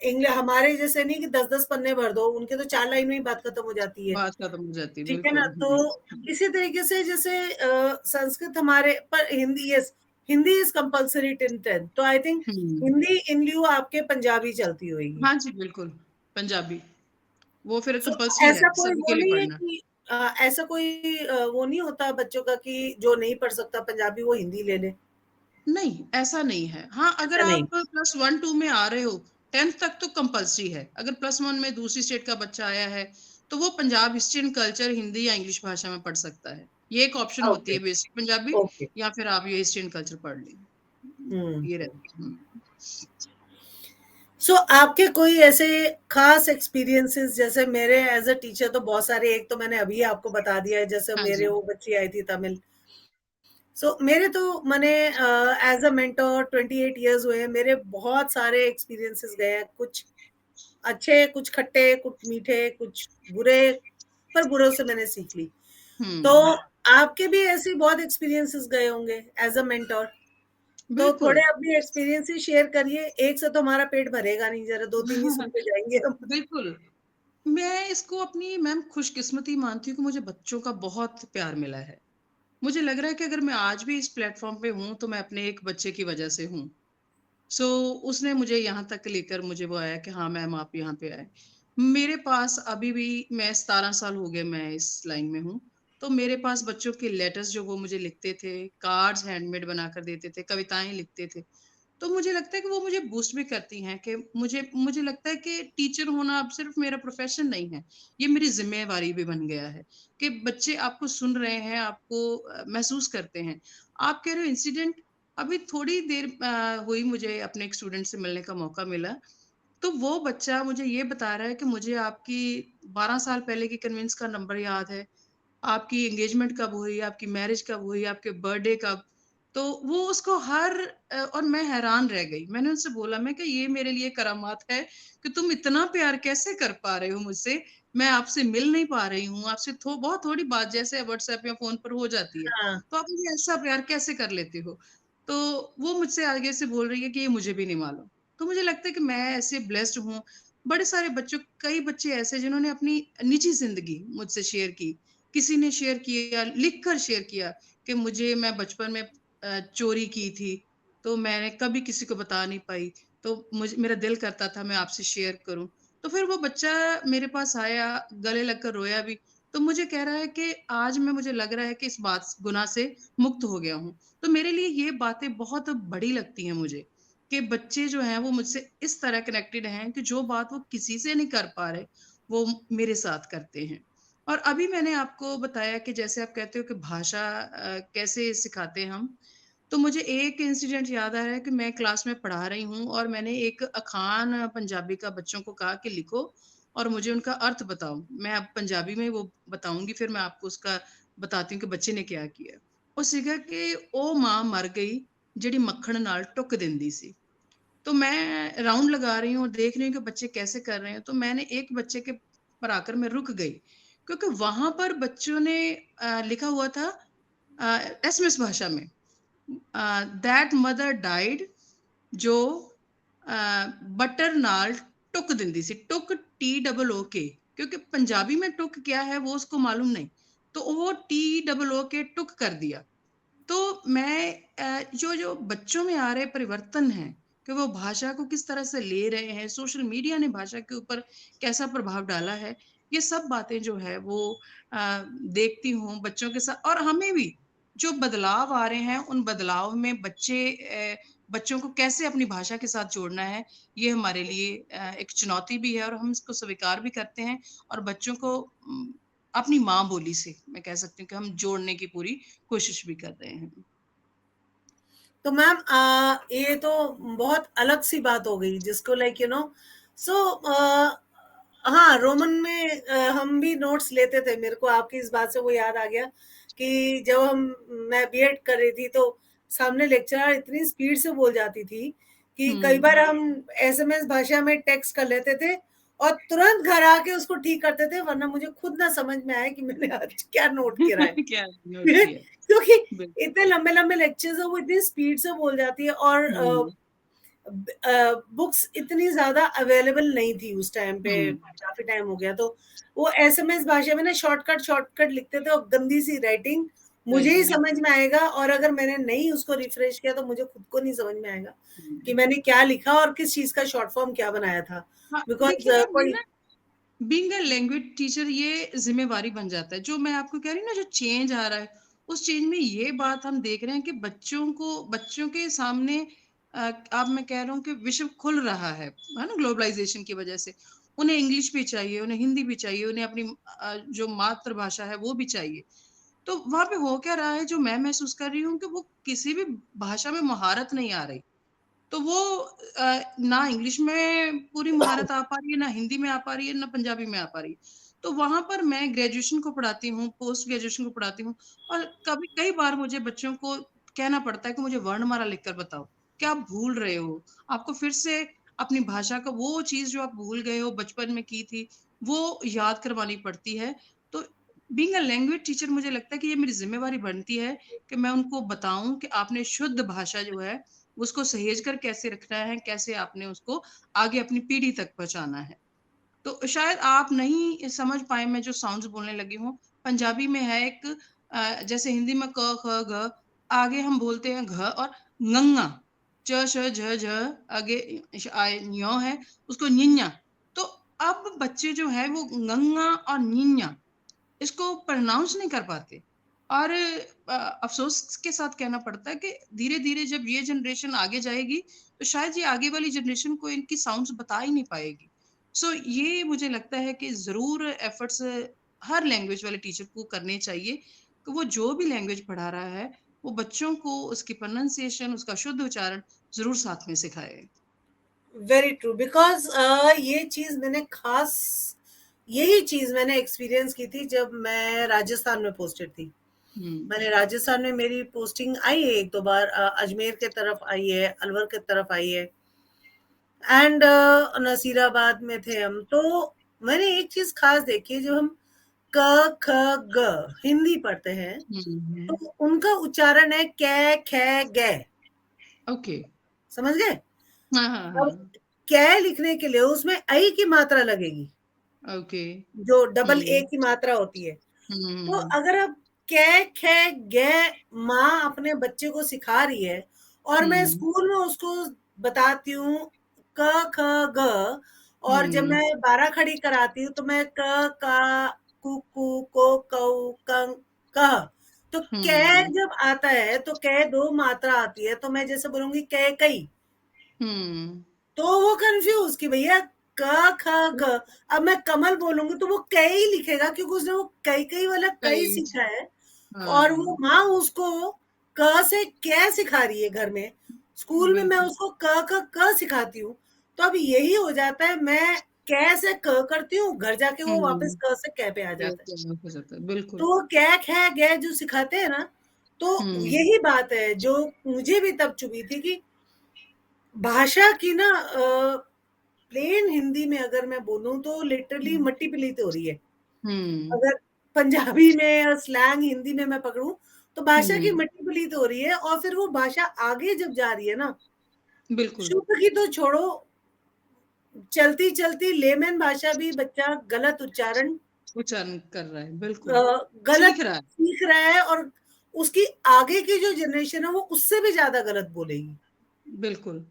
[SPEAKER 1] इंग्लिश हमारे जैसे नहीं कि 10-10 पन्ने भर दो, उनके तो 4 लाइन में ही बात खत्म हो जाती है।
[SPEAKER 2] बात खत्म हो जाती है,
[SPEAKER 1] ठीक है ना?
[SPEAKER 2] बिल्कुल।
[SPEAKER 1] तो इसी तरीके से जैसे संस्कृत हमारे पर, Hindi, yes, Hindi is compulsory till 10th, तो आई थिंक
[SPEAKER 2] हुँ,
[SPEAKER 1] हिंदी इन लिeu आपके पंजाबी चलती होगी।
[SPEAKER 2] हाँ जी, बिल्कुल, पंजाबी। वो फिर
[SPEAKER 1] सो
[SPEAKER 2] कंपल्सरी है
[SPEAKER 1] ऐसा कोई
[SPEAKER 2] सभी
[SPEAKER 1] वो
[SPEAKER 2] के लिए
[SPEAKER 1] नहीं है
[SPEAKER 2] पढ़ना।
[SPEAKER 1] कि ऐसा कोई वो नहीं होता बच्चों का कि जो नहीं पढ़ सकता पंजाबी वो हिंदी ले ले?
[SPEAKER 2] नहीं, ऐसा नहीं है। हाँ, अगर
[SPEAKER 1] ऐसा नहीं।
[SPEAKER 2] आप प्लस 1-2 में आ रहे हो, 10th तक तो कंपल्सरी है। अगर प्लस 1 में दूसरी स्टेट का बच्चा आया है, तो वो Punjab history and culture Hindi या इंग्लिश भाषा में पढ़ सकता है। ये एक ऑप्शन होती
[SPEAKER 1] ओके,
[SPEAKER 2] है, बेसिक पंजाबी,
[SPEAKER 1] ओके।
[SPEAKER 2] या फिर आप ये हिस्ट्री एंड कल्चर पढ़ लें।
[SPEAKER 1] हुँ।
[SPEAKER 2] ये रहती है।
[SPEAKER 1] सो आपके कोई ऐसे खास एक्सपीरियंसेस, जैसे मेरे एज़ अ टीचर तो बहुत सारे, एक तो मैंने अभी आपको बता दिया है, जैसे
[SPEAKER 2] हाँ
[SPEAKER 1] मेरे
[SPEAKER 2] जी।
[SPEAKER 1] वो बच्ची आई थी तमिल। सो मेरे तो मैंने एज़ अ मेंटर 28 इयर्स हुए हैं, मेरे बहुत सारे एक्सपीरियंसेस गए हैं, कुछ अच्छे, कुछ खट्टे, कुछ मीठे, कुछ बुरे, पर बुरों से मैंने सीख ली। तो
[SPEAKER 2] हुँ,
[SPEAKER 1] आपके भी ऐसे बहुत एक्सपीरियंसेस गए होंगे एज़ अ मेंटर, तो
[SPEAKER 2] बिल्कुल।
[SPEAKER 1] थोड़े अपनी एक्सपीरियंसेस शेयर करिए। एक से तो हमारा पेट भरेगा नहीं, ज़रा 2-3 ही सुन के जाएँगे हम।
[SPEAKER 2] बिल्कुल। मैं इसको अपनी मैम खुशकिस्मती मानती हूँ कि मुझे बच्चों का बहुत प्यार मिला है। मुझे लग रहा है कि अगर मैं आज भी इस प्लेटफ़ॉर्म पे हूँ, तो मैं अपने एक बच्चे की वजह से हूँ। सो उसने मुझे यहाँ तक लेकर मुझे वो आया कि हाँ मैम आप यहाँ पे आए। मेरे पास अभी भी मैं 17 साल हो गए मैं इस लाइन में हूँ। तो मेरे पास बच्चों के लेटर्स जो वो मुझे लिखते थे, कार्ड्स हैंडमेड बनाकर देते थे, कविताएँ लिखते थे। तो मुझे लगता है कि वो मुझे बूस्ट भी करती हैं कि मुझे मुझे लगता है कि टीचर होना अब सिर्फ़ मेरा प्रोफ़ेशन नहीं है, ये मेरी ज़िम्मेवारी भी बन गया है कि बच्चे आपको सुन रहे हैं, आपको महसूस करते हैं। आप कह रहे हो इंसिडेंट, अभी थोड़ी देर हुई मुझे अपने एक स्टूडेंट से मिलने का मौका मिला, तो वो बच्चा मुझे ये बता रहा है कि मुझे आपकी 12 साल पहले की कन्विंस का नंबर याद है, आपकी एंगेजमेंट कब हुई, आपकी मैरिज कब हुई, आपके बर्थडे कब? तो वो उसको और मैं हैरान रह गई। मैंने उनसे बोला, मैं कहा ये मेरे लिए करामात है कि तुम इतना प्यार कैसे कर पा रहे हो मुझसे? मैं आपसे मिल नहीं पा रही हूँ, आपसे बहुत थोड़ी बात जैसे व्हाट्सएप या फ़ोन पर हो जाती है,
[SPEAKER 1] हाँ,
[SPEAKER 2] तो आप मुझे ऐसा प्यार कैसे कर लेते हो? तो वो मुझसे आगे से बोल रही है कि ये मुझे भी नहीं मालूम। तो मुझे लगता है कि मैं ऐसे ब्लेस्ड हूँ, बड़े सारे बच्चों कई बच्चे ऐसे हैं जिन्होंने अपनी निजी ज़िंदगी मुझसे शेयर की। किसी ने शेयर किया, लिख कर शेयर किया कि मैं बचपन में चोरी की थी, तो मैंने कभी किसी को बता नहीं पाई, तो मेरा दिल करता था मैं आपसे शेयर करूँ। तो फिर वो बच्चा मेरे पास आया, गले लगकर रोया भी, तो मुझे कह रहा है कि आज मुझे लग रहा है कि इस गुनाह से मुक्त हो गया हूँ। तो मेरे लिए ये बातें बहुत बड़ी लगती हैं मुझे, कि बच्चे जो हैं वो मुझसे इस तरह कनेक्टेड हैं कि जो बात वो किसी से नहीं कर पा रहे, वो मेरे साथ करते हैं। और अभी मैंने आपको बताया कि जैसे आप कहते हो कि भाषा कैसे सिखाते हैं हम, तो मुझे एक इंसिडेंट याद आ रहा है कि मैं क्लास में पढ़ा रही हूँ और मैंने एक अखान पंजाबी का बच्चों को कहा कि लिखो और मुझे उनका अर्थ बताओ। मैं अब पंजाबी में वो बताऊँगी, फिर मैं आपको उसका बताती हूँ कि बच्चे ने क्या किया। ਉਹ ਸੀਗਾ कि ਉਹ माँ मर गई ਜਿਹੜੀ मक्खन नाल टुक दिंदी सी। तो मैं राउंड लगा रही हूँ और देख रही हूँ कि बच्चे कैसे कर रहे हैं, तो मैंने एक बच्चे के पर आकर मैं रुक गई, क्योंकि वहां पर बच्चों ने लिखा हुआ था एसएमएस भाषा में, दैट मदर डाइड जो बटर नाल टुक दिंदी सी, टुक TOO क्योंकि पंजाबी में टुक क्या है वो उसको मालूम नहीं, तो वो TOO टुक कर दिया। तो मैं जो बच्चों में आ रहे परिवर्तन हैं कि वो भाषा को किस तरह से ले रहे हैं, सोशल मीडिया ने भाषा के ऊपर कैसा प्रभाव डाला है, ये सब बातें जो है वो देखती हूँ बच्चों के साथ, और हमें भी जो बदलाव आ रहे हैं उन बदलाव में बच्चों को कैसे अपनी भाषा के साथ जोड़ना है, ये हमारे लिए एक चुनौती भी है और हम इसको स्वीकार भी करते हैं, और बच्चों को अपनी माँ बोली से मैं कह सकती हूँ कि हम जोड़ने की पूरी कोशिश भी कर रहे हैं।
[SPEAKER 1] तो मैम ये तो बहुत अलग सी बात हो गई जिसको लाइक सो हाँ, रोमन में हम भी नोट्स लेते थे। मेरे को आपकी इस बात से वो याद आ गया कि जब मैं बीएड कर रही थी तो सामने लेक्चरर इतनी स्पीड से बोल जाती थी कि कई बार
[SPEAKER 2] हुँ।
[SPEAKER 1] हम एसएमएस भाषा में टेक्स्ट कर लेते थे और तुरंत घर आके उसको ठीक करते थे, वरना मुझे खुद ना समझ में आए कि मैंने आज क्या नोट करा है।
[SPEAKER 2] क्या नोट किया?
[SPEAKER 1] क्योंकि
[SPEAKER 2] बिल्कुल।
[SPEAKER 1] इतने लंबे लंबे लेक्चर्स है, वो इतनी स्पीड से बोल जाती है, और
[SPEAKER 2] हुँ,
[SPEAKER 1] बुक्स इतनी ज्यादा अवेलेबल नहीं थी उस टाइम पे,
[SPEAKER 2] हुँ।
[SPEAKER 1] काफी टाइम हो गया, तो वो एसएमएस भाषा में ना शॉर्टकट शॉर्टकट लिखते थे और गंदी सी राइटिंग, मुझे ही
[SPEAKER 2] राइटिंग
[SPEAKER 1] समझ में आएगा, और अगर मैंने नहीं उसको रिफ्रेश किया तो मुझे खुद को नहीं समझ में आएगा
[SPEAKER 2] हुँ।
[SPEAKER 1] कि मैंने क्या लिखा और किस चीज का शॉर्ट फॉर्म क्या बनाया था,
[SPEAKER 2] हाँ,
[SPEAKER 1] बिकॉज
[SPEAKER 2] देखिए मैम ये
[SPEAKER 1] कोई
[SPEAKER 2] ना बीइंग अ लैंग्वेज टीचर ये ज़िम्मेवारी बन जाता है। जो मैं आपको कह रही हूँ ना, जो चेंज आ रहा है, उस चेंज में ये बात हम देख रहे हैं कि बच्चों के सामने अब मैं कह रहा हूँ कि विश्व खुल रहा है ना? ग्लोबलाइज़ेशन की वज़ह से। उन्हें इंग्लिश भी चाहिए, उन्हें हिंदी भी चाहिए, उन्हें अपनी जो मातृभाषा है वो भी चाहिए। तो वहाँ पे हो क्या रहा है, जो मैं महसूस कर रही हूँ कि वो किसी भी भाषा में महारत नहीं आ रही। तो वो ना इंग्लिश में पूरी महारत आ पा रही है, ना हिंदी में आ पा रही है, ना पंजाबी में आ पा रही है। तो वहाँ पर मैं ग्रेजुएशन को पढ़ाती हूँ, पोस्ट ग्रेजुएशन को पढ़ाती हूँ और कभी कई बार मुझे बच्चों को कहना पड़ता है कि मुझे वर्णमाला लिखकर बताओ, क्या आप भूल रहे हो? आपको फिर से अपनी भाषा का वो चीज़ जो आप भूल गए हो, बचपन में की थी, वो याद करवानी पड़ती है। तो बीइंग अ लैंग्वेज टीचर मुझे लगता है कि ये मेरी ज़िम्मेवारी बनती है कि मैं उनको बताऊँ कि आपने शुद्ध भाषा जो है उसको सहेज कर कैसे रखना है, कैसे आपने उसको आगे अपनी पीढ़ी तक पहुँचाना है। तो शायद आप नहीं समझ पाएँ मैं जो साउंड्स बोलने लगी हूँ, पंजाबी में है एक जैसे हिंदी में क, ख, ग, आगे हम बोलते हैं घ और ङंगा, च, श, झ, झ, आगे ञ है, उसको ञिञा। तो अब बच्चे जो हैं वो ङंगा और ञिञा इसको प्रोनाउंस नहीं कर पाते और अफ़सोस के साथ कहना पड़ता है कि धीरे-धीरे जब ये जनरेशन आगे जाएगी, तो शायद ये आगे वाली जनरेशन को इनकी साउंड्स बता ही नहीं पाएगी। सो ये मुझे लगता है कि ज़रूर एफर्ट्स हर लैंग्वेज वाले टीचर को करने चाहिए कि वो जो भी लैंग्वेज पढ़ा रहा है, वो बच्चों को उसकी प्रोनंसिएशन, उसका शुद्ध उच्चारण ज़रूर साथ में सिखाए।
[SPEAKER 1] वेरी ट्रू, बिकॉज ये चीज मैंने खास यही चीज मैंने एक्सपीरियंस की थी जब मैं राजस्थान में पोस्टेड थी।
[SPEAKER 2] हुँ,
[SPEAKER 1] मैंने राजस्थान में मेरी पोस्टिंग आई है एक दो बार, अजमेर के तरफ आई है, अलवर के तरफ आई है, एंड नसीराबाद में थे हम। तो मैंने एक चीज खास देखी है, जब हम क ख ग हिंदी पढ़ते हैं
[SPEAKER 2] हुँ, हुँ।
[SPEAKER 1] तो उनका उच्चारण है कै खे गे।
[SPEAKER 2] ओके।
[SPEAKER 1] समझ गए?
[SPEAKER 2] हाँ, हाँ,
[SPEAKER 1] अब
[SPEAKER 2] हाँ।
[SPEAKER 1] कै लिखने के लिए उसमें आई की मात्रा लगेगी,
[SPEAKER 2] ओके।
[SPEAKER 1] जो डबल ए
[SPEAKER 2] हुँ।
[SPEAKER 1] की मात्रा होती है।
[SPEAKER 2] हुँ, हुँ,
[SPEAKER 1] तो
[SPEAKER 2] हुँ।
[SPEAKER 1] अगर अब कै खे गे माँ अपने बच्चे को सिखा रही है और मैं
[SPEAKER 2] हुँ,
[SPEAKER 1] स्कूल में उसको बताती हूँ क ख ग, और जब
[SPEAKER 2] हुँ,
[SPEAKER 1] मैं 12 खड़ी कराती हूँ तो मैं क का कु कु को कौ कं कह। तो कै
[SPEAKER 2] हुँ,
[SPEAKER 1] जब आता है तो कै दो मात्रा आती है, तो मैं जैसे बोलूंगी कै कई,
[SPEAKER 2] हुँ।
[SPEAKER 1] तो वो कंफ्यूज कि भैया क ख ग। अब मैं कमल बोलूंगी तो वो कई लिखेगा, क्योंकि उसने वो कई कई वाला कई
[SPEAKER 2] कई
[SPEAKER 1] सीखा है। और वो
[SPEAKER 2] हाँ,
[SPEAKER 1] माँ उसको क से कै सिखा रही है घर में, स्कूल में मैं
[SPEAKER 2] बिल्कुल,
[SPEAKER 1] उसको क सिखाती हूँ। तो अब यही हो जाता है, मैं कै से क करती हूँ, घर जाके वो वापस
[SPEAKER 2] हुँ,
[SPEAKER 1] क से कै पे आ
[SPEAKER 2] ये
[SPEAKER 1] जाता है।
[SPEAKER 2] तो हो जाता है, बिल्कुल।
[SPEAKER 1] तो वो कै खे गे जो सिखाते हैं ना, तो
[SPEAKER 2] हुँ,
[SPEAKER 1] यही बात है जो मुझे भी तब चुभी थी कि भाषा की ना प्लेन हिंदी में अगर मैं बोलूँ तो लिटरली
[SPEAKER 2] हुँ,
[SPEAKER 1] मट्टी पलीत हो रही है।
[SPEAKER 2] हुँ,
[SPEAKER 1] अगर पंजाबी में या स्लैंग हिंदी में मैं पकड़ूँ, तो भाषा की
[SPEAKER 2] हुँ,
[SPEAKER 1] मट्टी पलीत हो रही है, और फिर वो भाषा आगे जब जा रही है ना,
[SPEAKER 2] बिल्कुल,
[SPEAKER 1] शुद्ध की तो छोड़ो, चलती-चलती लेमन भाषा भी बच्चा गलत उच्चारण
[SPEAKER 2] उच्चारण कर रहा है, बिल्कुल,
[SPEAKER 1] गलत
[SPEAKER 2] सीख रहा है,
[SPEAKER 1] सीख रहा है, और उसकी आगे की जो जनरेशन है वो उससे भी ज़्यादा गलत बोलेगी।
[SPEAKER 2] बिल्कुल।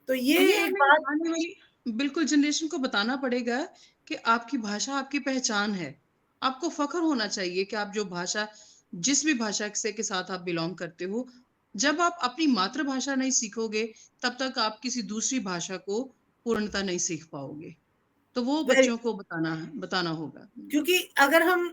[SPEAKER 1] तो ये
[SPEAKER 2] ये
[SPEAKER 1] एक
[SPEAKER 2] हमें
[SPEAKER 1] बात।
[SPEAKER 2] आने वाली बिल्कुल जनरेशन को बताना पड़ेगा कि आपकी भाषा आपकी पहचान है। आपको फ़ख्र होना चाहिए कि आप जो भाषा जिस भी भाषा से के साथ आप बिलॉन्ग करते हो, जब आप अपनी मातृभाषा नहीं सीखोगे, तब तक आप किसी दूसरी भाषा को पूर्णतः नहीं सीख पाओगे। तो वो
[SPEAKER 1] वेरी,
[SPEAKER 2] बच्चों को बताना होगा।
[SPEAKER 1] क्योंकि अगर हम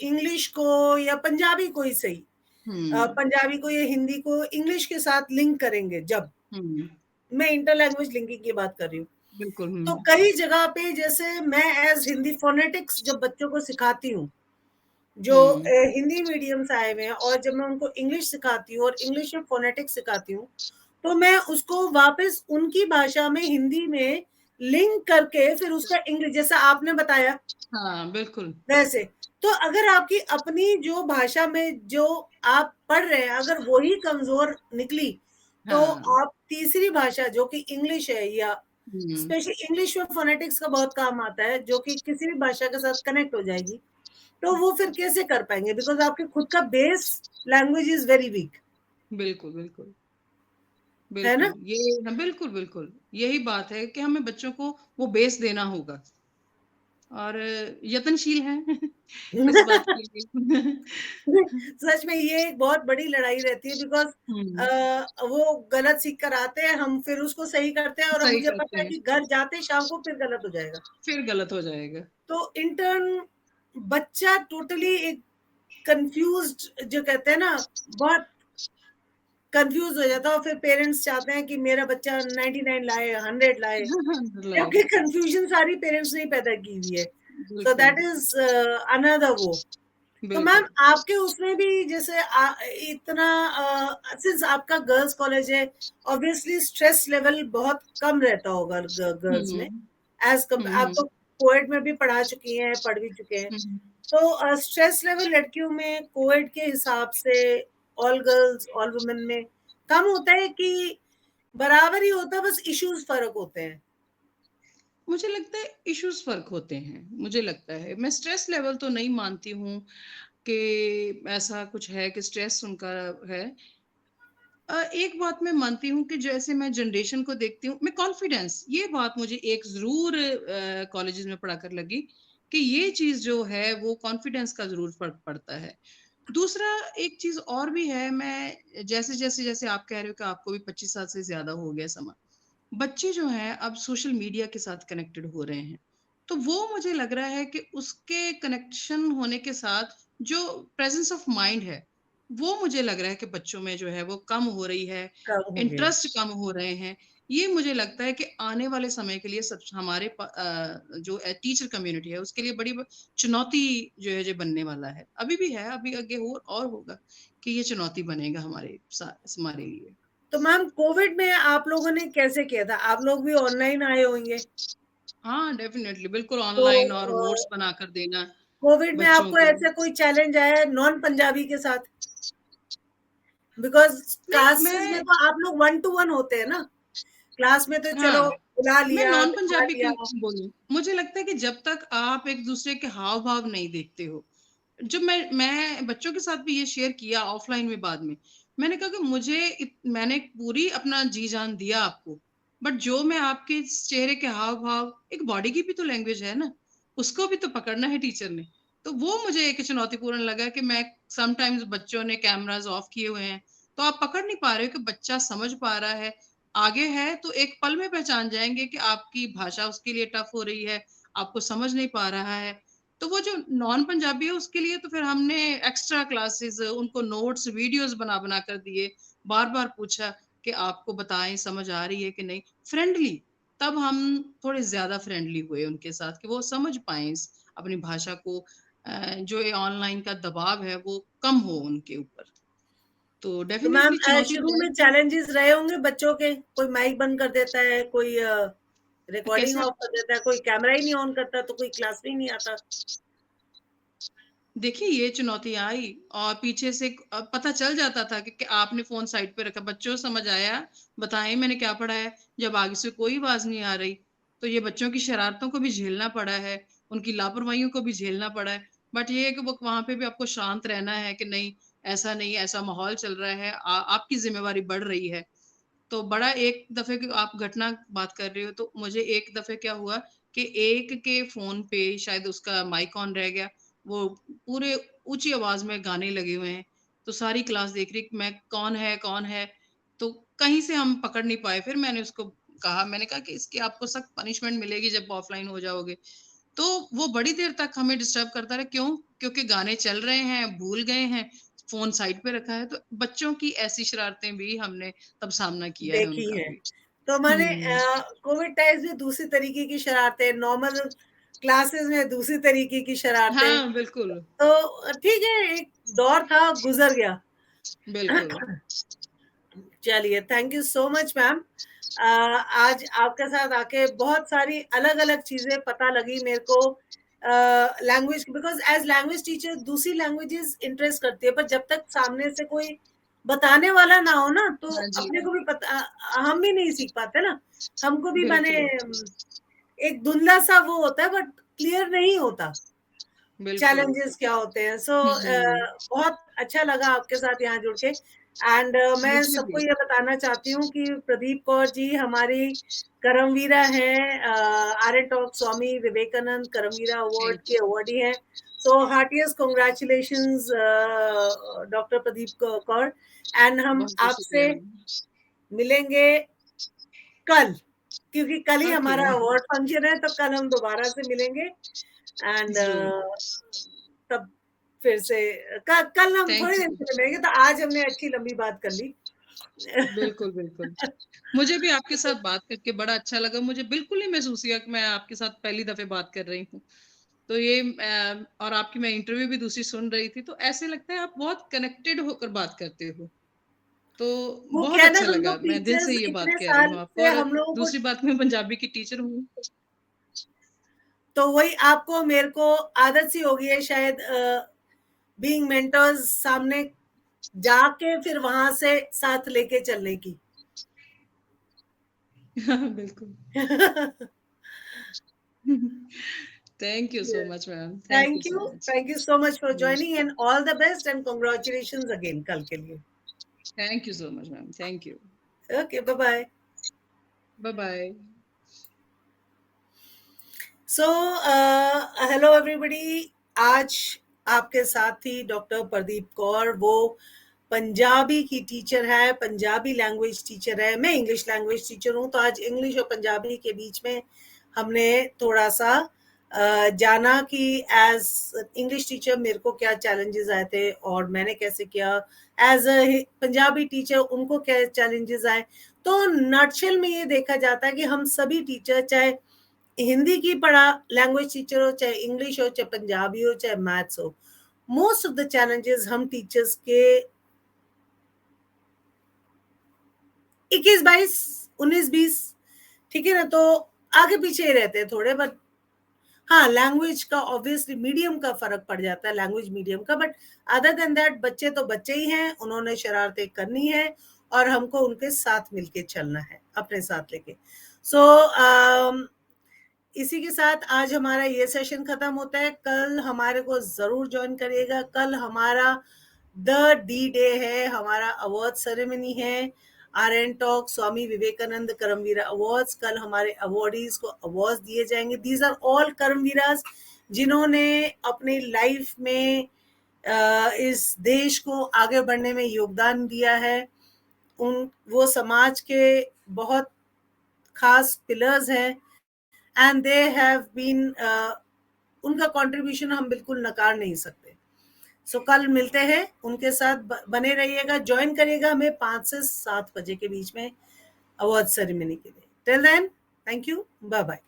[SPEAKER 1] इंग्लिश को या पंजाबी को ही सही,
[SPEAKER 2] हुँ,
[SPEAKER 1] पंजाबी को या हिंदी को इंग्लिश के साथ लिंक करेंगे, जब
[SPEAKER 2] हुँ,
[SPEAKER 1] मैं इंटर लैंग्वेज लिंकिंग की बात कर रही हूँ,
[SPEAKER 2] बिल्कुल,
[SPEAKER 1] तो
[SPEAKER 2] हुँ,
[SPEAKER 1] कई जगह पे जैसे मैं एज हिंदी फोनेटिक्स जब बच्चों को सिखाती हूँ, जो
[SPEAKER 2] हुँ,
[SPEAKER 1] हिंदी मीडियम से आए हुए हैं, और जब मैं उनको इंग्लिश सिखाती हूँ और इंग्लिश में फोनेटिक्स सिखाती हूँ, तो मैं उसको वापस उनकी भाषा में हिंदी में लिंक करके फिर उसका इंग्लिश, जैसा आपने बताया
[SPEAKER 2] हाँ, बिल्कुल,
[SPEAKER 1] वैसे। तो अगर आपकी अपनी जो भाषा में जो आप पढ़ रहे हैं, अगर वही कमजोर निकली, तो
[SPEAKER 2] हाँ,
[SPEAKER 1] आप तीसरी भाषा जो कि इंग्लिश है, या
[SPEAKER 2] हुँ,
[SPEAKER 1] स्पेशली इंग्लिश में फोनेटिक्स का बहुत काम आता है, जो कि किसी भी भाषा के साथ कनेक्ट हो जाएगी, तो वो फिर कैसे कर पाएंगे, बिकॉज आपके खुद का base language is very weak,
[SPEAKER 2] बिल्कुल, बिल्कुल।
[SPEAKER 1] है
[SPEAKER 2] बिल्कुल,
[SPEAKER 1] ना?
[SPEAKER 2] ये हाँ, बिल्कुल, बिल्कुल। यही बात है कि हमें बच्चों को वो बेस देना होगा। और यत्नशील हैं इस बात के लिए।
[SPEAKER 1] सच में ये एक बहुत बड़ी लड़ाई रहती है, बिकॉज़
[SPEAKER 2] हुँ,
[SPEAKER 1] वो गलत सीख कर आते हैं, हम फिर उसको सही करते हैं, और अब
[SPEAKER 2] सही
[SPEAKER 1] मुझे
[SPEAKER 2] करते
[SPEAKER 1] पता है
[SPEAKER 2] हैं,
[SPEAKER 1] कि घर जाते शाम को फिर गलत हो जाएगा।
[SPEAKER 2] फिर गलत हो जाएगा।
[SPEAKER 1] तो इंटर्न बच्चा टोटली एक कन्फ्यूज़्ड, जो कहते हैं ना, बहुत कन्फ्यूज़ हो जाता है, और फिर पेरेंट्स चाहते हैं कि मेरा बच्चा 99 लाए, 100 लाए,
[SPEAKER 2] लाए,
[SPEAKER 1] जबकि कन्फ्यूज़न सारी पेरेंट्स ने ही पैदा की हुई है। सो
[SPEAKER 2] बिल्कुल,
[SPEAKER 1] दैट इज़ अनदर वो। तो मैम,
[SPEAKER 2] बिल्कुल।
[SPEAKER 1] आपके उसमें भी जैसे इतना, सिंस आपका गर्ल्स कॉलेज है, ऑब्वियसली स्ट्रेस लेवल बहुत कम रहता होगा गर्ल्स में,
[SPEAKER 2] हुँ,
[SPEAKER 1] एज कम,
[SPEAKER 2] हुँ,
[SPEAKER 1] आप
[SPEAKER 2] हुँ,
[SPEAKER 1] तो कोएड में भी पढ़ा चुकी हैं, पढ़ भी चुके हैं।
[SPEAKER 2] हुँ।
[SPEAKER 1] तो स्ट्रेस लेवल लड़कियों में कोएड के हिसाब से ऑल गर्ल्स ऑल वुमेन में कम होता है कि बराबर ही होता है, बस इश्यूज फर्क होते हैं?
[SPEAKER 2] मुझे लगता है इश्यूज़ फ़र्क होते हैं, मुझे लगता है। मैं स्ट्रेस लेवल तो नहीं मानती हूँ कि ऐसा कुछ है कि स्ट्रेस उनका है। एक बात मैं मानती हूँ कि जैसे मैं जनरेशन को देखती हूँ, मैं कॉन्फिडेंस, ये बात मुझे एक ज़रूर कॉलेजेस में पढ़ाकर लगी कि ये चीज़ जो है वो कॉन्फिडेंस का ज़रूर फ़र्क पड़ता है। दूसरा एक चीज़ और भी है, मैं जैसे आप कह रहे हो कि आपको भी 25 साल से ज़्यादा हो गया समय। बच्चे जो हैं अब सोशल मीडिया के साथ कनेक्टेड हो रहे हैं। तो वो मुझे लग रहा है कि उसके कनेक्शन होने के साथ जो प्रेजेंस ऑफ माइंड है, वो मुझे लग रहा है कि बच्चों में जो है वो कम हो रही है,
[SPEAKER 1] कम हो गया।
[SPEAKER 2] इंटरेस्ट कम हो रहे हैं। ये मुझे लगता है कि आने वाले समय के लिए सब हमारे जो टीचर कम्युनिटी है उसके लिए बड़ी चुनौती जो है जो बनने वाला है। अभी भी है, अभी आगे हो और होगा कि ये चुनौती बनेगा हमारे लिए।
[SPEAKER 1] तो मैम, कोविड में आप लोगों ने कैसे किया था? आप लोग भी ऑनलाइन आए होंगे?
[SPEAKER 2] हाँ, डेफ़िनेटली, बिल्कुल
[SPEAKER 1] तो
[SPEAKER 2] ऑनलाइन और नोट्स बनाकर देना
[SPEAKER 1] कोविड में
[SPEAKER 2] बच्चों
[SPEAKER 1] आपको
[SPEAKER 2] को।
[SPEAKER 1] ऐसा कोई चैलेंज आया है नॉन पंजाबी के साथ? बिकॉज
[SPEAKER 2] नहीं,
[SPEAKER 1] क्लासेस में
[SPEAKER 2] मैं
[SPEAKER 1] तो आप लोग वन टू वन होते हैं ना, क्लास में तो चलो
[SPEAKER 2] हाँ,
[SPEAKER 1] बुला
[SPEAKER 2] मैं
[SPEAKER 1] लिया,
[SPEAKER 2] नॉन
[SPEAKER 1] बिठा
[SPEAKER 2] पंजाबी
[SPEAKER 1] लिया।
[SPEAKER 2] क्यों बोलूँ? मुझे लगता है कि जब तक आप एक-दूसरे के हाव-भाव नहीं देखते हो, जब मैं बच्चों के साथ भी ये शेयर किया ऑफ़लाइन में बाद में। मैंने कहा कि मैंने पूरी अपना जी-जान दिया आपको, बट जो मैं आपके चेहरे के हाव-भाव, एक बॉडी की भी तो लैंग्वेज है ना, उसको भी तो पकड़ना है टीचर ने। तो वो मुझे एक चुनौतीपूर्ण लगा कि मैं समटाइम्स बच्चों ने कैमराज़ ऑफ किए हुए हैं, तो आप पकड़ नहीं पा रहे हो कि बच्चा समझ पा रहा है, आगे है तो एक पल में पहचान जाएँगे कि आपकी भाषा उसके लिए टफ़ हो रही है, आपको समझ नहीं पा रहा है। तो वो जो नॉन पंजाबी है उसके लिए तो फिर हमने एक्स्ट्रा क्लासेस उनको नोट्स वीडियोस बना कर दिए, बार-बार पूछा कि आपको बताएँ समझ आ रही है कि नहीं? फ्रेंडली, तब हम थोड़े ज़्यादा फ्रेंडली हुए उनके साथ कि वो समझ पाएँ इस अपनी भाषा को, जो ये ऑनलाइन का दबाव है वो कम हो उनके ऊपर। तो
[SPEAKER 1] तो मैम,
[SPEAKER 2] डेफिनिटली चुनौती
[SPEAKER 1] शुरू में
[SPEAKER 2] रहेगी।
[SPEAKER 1] चैलेंजेस रहे होंगे बच्चों के, कोई माइक बंद कर देता है, कोई रिकॉर्डिंग
[SPEAKER 2] कैसे?
[SPEAKER 1] ऑफ कर देता है, कोई कैमरा ही नहीं ऑन करता, तो कोई क्लास में ही नहीं आता।
[SPEAKER 2] देखिए, ये चुनौती आई और पीछे से पता चल जाता था कि आपने फ़ोन साइड पे रखा। बच्चों को समझ आया, बताएँ मैंने क्या पढ़ा है। जब आगे से कोई आवाज़ नहीं आ रही, तो ये बच्चों की शरारतों को भी झेलना पड़ा है, उनकी लापरवाहियों को भी झेलना पड़ा है। बट ये है कि वो वहाँ पे भी आपको शांत रहना है कि नहीं, ऐसा माहौल चल रहा है, आपकी ज़िम्मेवारी बढ़ रही है। तो बड़ा एक दफ़े की आप घटना बात कर रहे हो, तो मुझे एक दफ़े क्या हुआ कि एक के फ़ोन पे शायद उसका माइक ऑन रह गया, वो पूरे ऊँची आवाज़ में गाने लगे हुए हैं, तो सारी क्लास देख रही मैं कौन है, कौन है? तो कहीं से हम पकड़ नहीं पाए, फिर मैंने उसको कहा, मैंने कहा कि इसकी आपको सख्त पनिशमेंट मिलेगी जब ऑफ़लाइन हो जाओगे। तो वो बड़ी देर तक हमें डिस्टर्ब करता रहा, क्यों? क्योंकि गाने चल रहे हैं, भूल गए हैं, फ़ोन साइड पे रखा है, तो बच्चों की ऐसी शरारतें भी हमने तब सामना किया है
[SPEAKER 1] देखी
[SPEAKER 2] उनका
[SPEAKER 1] है।
[SPEAKER 2] भी।
[SPEAKER 1] तो मैंने
[SPEAKER 2] हुँ।
[SPEAKER 1] कोविड टाइम्स में दूसरी तरीके की शरारतें, नॉर्मल क्लासेस में दूसरी तरीके की शरारतें।
[SPEAKER 2] हाँ, बिल्कुल,
[SPEAKER 1] तो ठीक है, एक दौर था, गुजर गया।
[SPEAKER 2] बिल्कुल।
[SPEAKER 1] चलिए, thank you so much ma'am. आज आपके साथ आके बहुत सारी अलग अलग चीजें पता लगी मेरे को। Language, because as language teacher दूसरी लैंग्वेजेस इंटरेस्ट करती है, पर जब तक सामने से कोई बताने वाला ना हो ना, तो
[SPEAKER 2] हाँ जी,
[SPEAKER 1] अपने को भी पता, हम भी नहीं सीख पाते ना। हमको भी माने
[SPEAKER 2] बिल्कुल,
[SPEAKER 1] एक धुंधला सा वो होता है, बट क्लियर नहीं होता
[SPEAKER 2] बिल्कुल।
[SPEAKER 1] चैलेंजेस क्या होते हैं। सो
[SPEAKER 2] हुँ,
[SPEAKER 1] बहुत अच्छा लगा आपके साथ यहाँ जुड़ के। एंड मैं
[SPEAKER 2] मुझे
[SPEAKER 1] सबको
[SPEAKER 2] भी।
[SPEAKER 1] ये बताना चाहती हूँ कि प्रदीप कौर जी हमारी करमवीरा हैं, आर्यन टॉक स्वामी विवेकानंद करमवीरा अवार्ड
[SPEAKER 2] थैंक
[SPEAKER 1] के
[SPEAKER 2] यू।
[SPEAKER 1] अवार्डी हैं। So heartiest congratulations doctor Pradeep Kaur. And हम
[SPEAKER 2] बहुत-बहुत
[SPEAKER 1] आपसे
[SPEAKER 2] शुक्रिया मैम।
[SPEAKER 1] मिलेंगे कल, क्योंकि कल ही
[SPEAKER 2] ओके,
[SPEAKER 1] हमारा अवार्ड फंक्शन है, तो कल हम दोबारा से मिलेंगे। एंड
[SPEAKER 2] ज़रूर।
[SPEAKER 1] तब फिर से कल हम थोड़ी
[SPEAKER 2] थैंक
[SPEAKER 1] देर
[SPEAKER 2] यू।
[SPEAKER 1] के लिए मिलेंगे। तो आज हमने अच्छी लंबी बात कर ली।
[SPEAKER 2] बिल्कुल, बिल्कुल। मुझे भी आपके साथ बात करके बड़ा अच्छा लगा। मुझे बिल्कुल नहीं महसूस किया कि मैं आपके साथ पहली दफ़े बात कर रही हूँ। तो ये और आपकी मैं इंटरव्यू भी दूसरी सुन रही थी, तो ऐसे लगता है आप बहुत कनेक्टेड होकर बात करते हो। तो
[SPEAKER 1] वो
[SPEAKER 2] बहुत
[SPEAKER 1] क्या है ना,
[SPEAKER 2] अच्छा
[SPEAKER 1] हम
[SPEAKER 2] लगा।
[SPEAKER 1] लोग
[SPEAKER 2] मैं दिल से
[SPEAKER 1] टीचर्स
[SPEAKER 2] ये बात
[SPEAKER 1] इतने
[SPEAKER 2] कह रही
[SPEAKER 1] साल
[SPEAKER 2] हूँ आपको
[SPEAKER 1] से
[SPEAKER 2] और
[SPEAKER 1] हम लोगों को,
[SPEAKER 2] दूसरी बात मैं पंजाबी की टीचर हूँ।
[SPEAKER 1] तो वही आपको मेरे को आदत सी हो गई है शायद बीइंग मेंटर्स, सामने जाके फिर वहां से साथ लेके चलने की।
[SPEAKER 2] बिल्कुल। Thank you so much ma'am. Thank you
[SPEAKER 1] thank
[SPEAKER 2] so
[SPEAKER 1] you,
[SPEAKER 2] much.
[SPEAKER 1] Thank you so much for joining
[SPEAKER 2] नमस्कार।
[SPEAKER 1] And all the best and congratulation again कल के लिए।
[SPEAKER 2] Thank you so much ma'am. Thank you.
[SPEAKER 1] Okay, bye bye.
[SPEAKER 2] Bye bye.
[SPEAKER 1] So hello everybody. आज आपके साथ थी doctor Pradeep Kaur. वो पंजाबी की टीचर है, पंजाबी लैंग्वेज टीचर है। मैं इंग्लिश लैंग्वेज टीचर हूँ, तो आज इंग्लिश और पंजाबी के बीच में हमने थोड़ा सा जाना कि एज इंग्लिश टीचर मेरे को क्या चैलेंजेस आए थे और मैंने कैसे किया। एज अ पंजाबी टीचर उनको क्या चैलेंजेस आए। तो नटशेल में ये देखा जाता है कि हम सभी टीचर, चाहे हिंदी की पढ़ा लैंग्वेज टीचर हो, चाहे इंग्लिश हो, चाहे पंजाबी हो, चाहे मैथ्स हो, मोस्ट ऑफ द चैलेंजेस हम टीचर्स के 21-22, 19-20, ठीक है ना, तो आगे पीछे ही रहते हैं थोड़े। बट हाँ, लैंग्वेज का ऑब्वियसली मीडियम का फर्क पड़ जाता है, लैंग्वेज मीडियम का। बट अदर देन दैट बच्चे तो बच्चे ही हैं, उन्होंने शरारतें करनी है और हमको उनके साथ मिलके चलना है, अपने साथ लेके। सो इसी के साथ आज हमारा ये सेशन खत्म होता है। कल हमारे को जरूर ज्वाइन करिएगा। कल हमारा द डी डे है, हमारा अवार्ड सेरेमनी है, आर्यन टॉक स्वामी विवेकानंद करमवीरा अवार्ड्स। कल हमारे अवार्डीज को अवार्ड दिए जाएंगे। दीज आर ऑल करमवीराज जिन्होंने अपनी लाइफ में इस देश को आगे बढ़ने में योगदान दिया है। वो समाज के बहुत खास पिलर्स हैं एंड दे हैव बीन, उनका कंट्रीब्यूशन हम बिल्कुल नकार नहीं सकते। सो कल मिलते हैं, उनके साथ बने रहिएगा, ज्वाइन करिएगा हमें 5 से 7 बजे के बीच में अवार्ड सेरेमनी के लिए। Till then, thank you, bye bye.